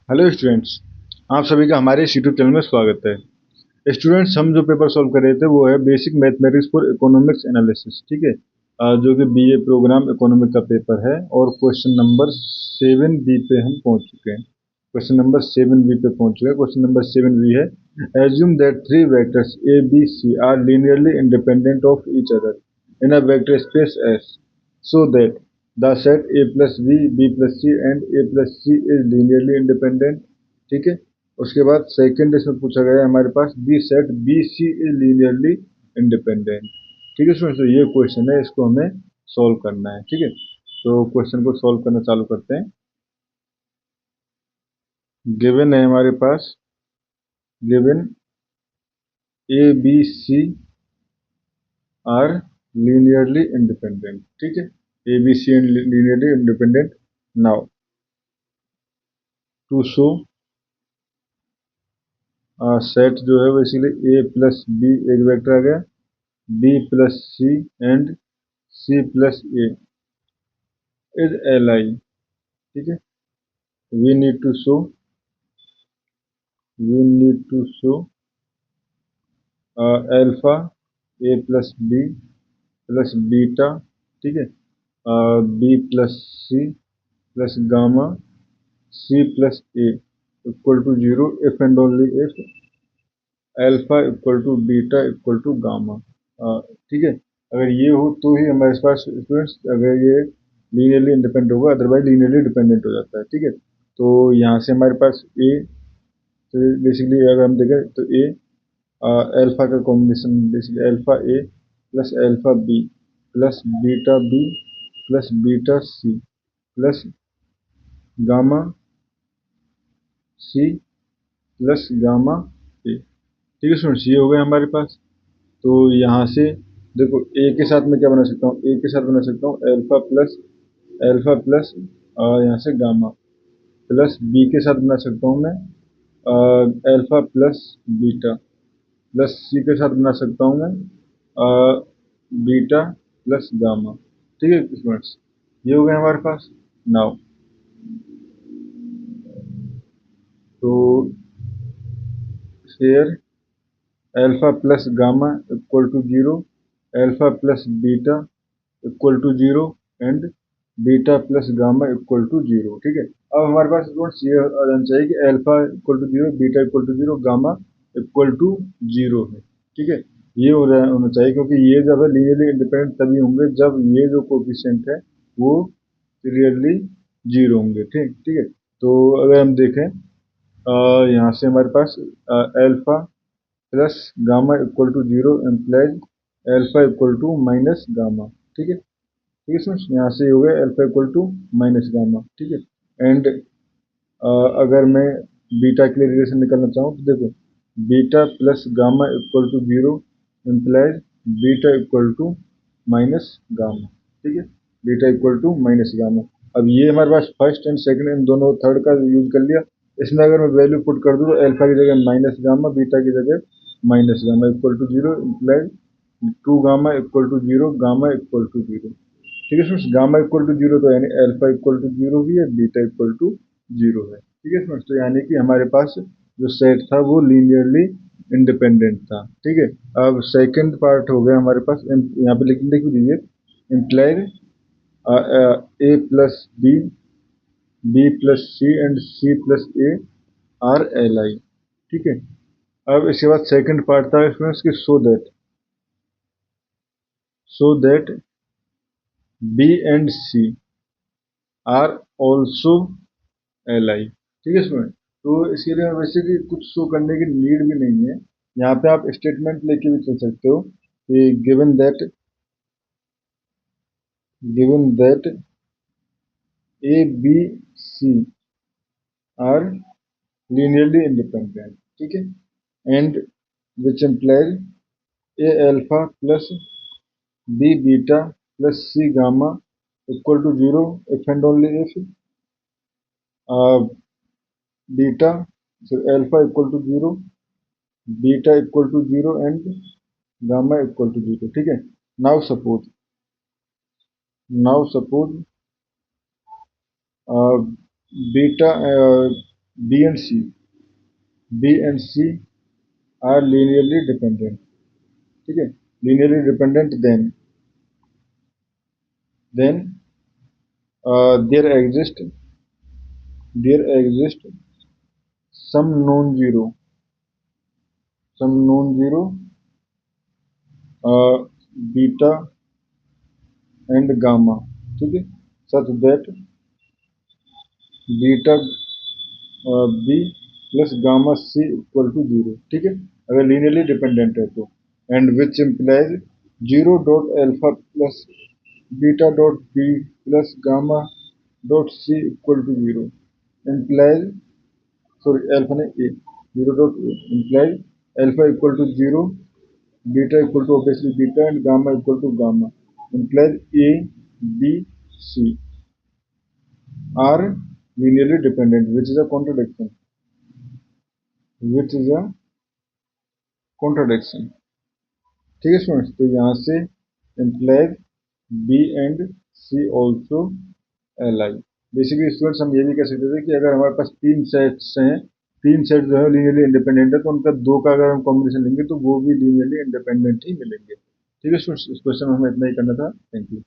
Hello students. आप सभी का हमारे इस यूट्यूब चैनल में स्वागत है। स्टूडेंट्स, हम जो पेपर सॉल्व कर रहे थे वो है basic mathematics for economics analysis. ठीक है, जो कि बीए प्रोग्राम इकोनॉमिक का पेपर है और क्वेश्चन नंबर 7 बी पे हम पहुंच चुके हैं। क्वेश्चन नंबर 7 बी पे पहुंच चुके हैं। क्वेश्चन नंबर 7 बी है, assume that three vectors A B C are linearly independent of each other in a vector space S, so that the set A plus B plus C and A plus C is linearly independent। ठीक है, उसके बाद second इसमें पूछा गया है हमारे पास, the set B C is linearly independent. ठीक है स्टूडेंट्स, तो ये क्वेश्चन है, इसको हमें सॉल्व करना है। ठीक है, तो क्वेश्चन को सॉल्व करना चालू करते हैं। गिवन है हमारे पास, given A B C are linearly independent. ठीक है, A B C and linearly independent. Now to show set जो है बेसिकली ए प्लस बी एक वेक्टर आ गया, B plus C and C plus A is L I. ठीक है, we need to show we need to show alpha A plus B plus beta. ठीक है, B plus C plus gamma C plus A equal to zero if and only if alpha equal to beta equal to gamma. ठीक है, अगर ये हो तो ही हमारे पास students, अगर ये लीनियरली इंडिपेंडेंट होगा, अदरवाइज लीनियरली डिपेंडेंट हो जाता है। ठीक है, तो यहाँ से हमारे पास ए, तो बेसिकली अगर हम देखें तो ए एल्फा का combination, basically alpha A plus alpha B plus beta B plus beta C plus gamma C plus gamma A. ठीक है स्टूडेंट्स, ये हो गए हमारे पास। तो यहाँ से देखो, ए के साथ मैं क्या बना सकता हूँ, ए के साथ बना सकता हूँ एल्फा प्लस यहाँ से गामा, प्लस बी के साथ बना सकता हूँ मैं एल्फा प्लस बीटा, प्लस सी के साथ बना सकता हूँ मैं बीटा प्लस गामा। ठीक है स्टूडेंट्स, ये हो गया हमारे पास। नाउ तो here alpha plus gamma equal to zero, alpha plus beta equal to zero and beta plus gamma equal to zero. ठीक है, अब हमारे पास स्टूडेंट्स ये आ जाना चाहिए कि alpha equal to zero, beta equal to zero, gamma equal to zero है। ठीक है, ये होना चाहिए, क्योंकि ये जब है लीनियरली इंडिपेंडेंट तभी होंगे जब ये जो कोफिशिएंट है वो रियली जीरो होंगे। ठीक ठीक है, तो अगर हम देखें यहाँ से हमारे पास alpha plus gamma equal to zero implies alpha equal to minus gamma. ठीक है, ठीक है स्टूडेंट्स, यहाँ से हो गया alpha equal to minus gamma. ठीक है, एंड अगर मैं बीटा के लिए रिलेशन निकालना चाहूँ तो देखो, beta plus gamma equal to zero implies beta equal to minus gamma. ठीक है, beta equal to minus gamma. अब ये हमारे पास फर्स्ट एंड सेकंड इन दोनों थर्ड का यूज कर लिया। इसमें अगर मैं वैल्यू पुट कर दूँ तो एल्फा की जगह माइनस गामा, बीटा की जगह minus gamma equal to zero implies two gamma equal to zero, gamma equal to zero. ठीक है friends, gamma equal to zero तो यानी अल्फा इक्वल टू जीरो भी है, बीटा इक्वल टू जीरो है। ठीक है फ्रेंड्स, तो यानी कि हमारे पास जो सेट था वो लीनियरली इंडिपेंडेंट था। ठीक है, अब सेकंड पार्ट हो गया हमारे पास, यहाँ पे लिख दीजिए, implied a plus b, b plus C and C plus a are L I. ठीक है, अब इसके बाद सेकंड पार्ट था फ्रेंड्स कि so that b and c are also L I. ठीक है स्टूडेंट, तो इसके लिए वैसे कि कुछ शो करने की नीड भी नहीं है, यहाँ पे आप स्टेटमेंट लेके भी चल सकते हो कि given that a B C are linearly independent. ठीक है, and which implies a alpha plus b beta plus c gamma equal to zero if and only if beta, alpha equal to zero, beta equal to zero and gamma equal to zero. ठीक है, now suppose now suppose beta B and C, B and C are linearly dependent. ठीक है, linearly dependent, then there exist some non-zero, uh, beta and gamma, ठीक है, such that beta B plus gamma C equal to zero, ठीक है, अगर linearly dependent है तो, and which implies zero dot alpha plus beta dot B plus gamma dot C equal to zero, implies, sorry alpha ने A, zero dot implies alpha equal to zero, beta equal to obviously beta and gamma equal to gamma, implies A B C are linearly dependent, which is a contradiction. Which is a contradiction. ठीक है students, तो यहाँ से implies B and C also ally. Basically students हम ये भी कह सकते थे कि अगर हमारे पास तीन सेट्स हैं, तीन सेट जो है लीनियरली इंडिपेंडेंट है, तो उनका दो का अगर हम कॉम्बिनेशन लेंगे तो वो भी लीनियरली इंडिपेंडेंट ही मिलेंगे। ठीक है स्टूडेंट्स, इस क्वेश्चन में हमें इतना ही करना था। Thank you.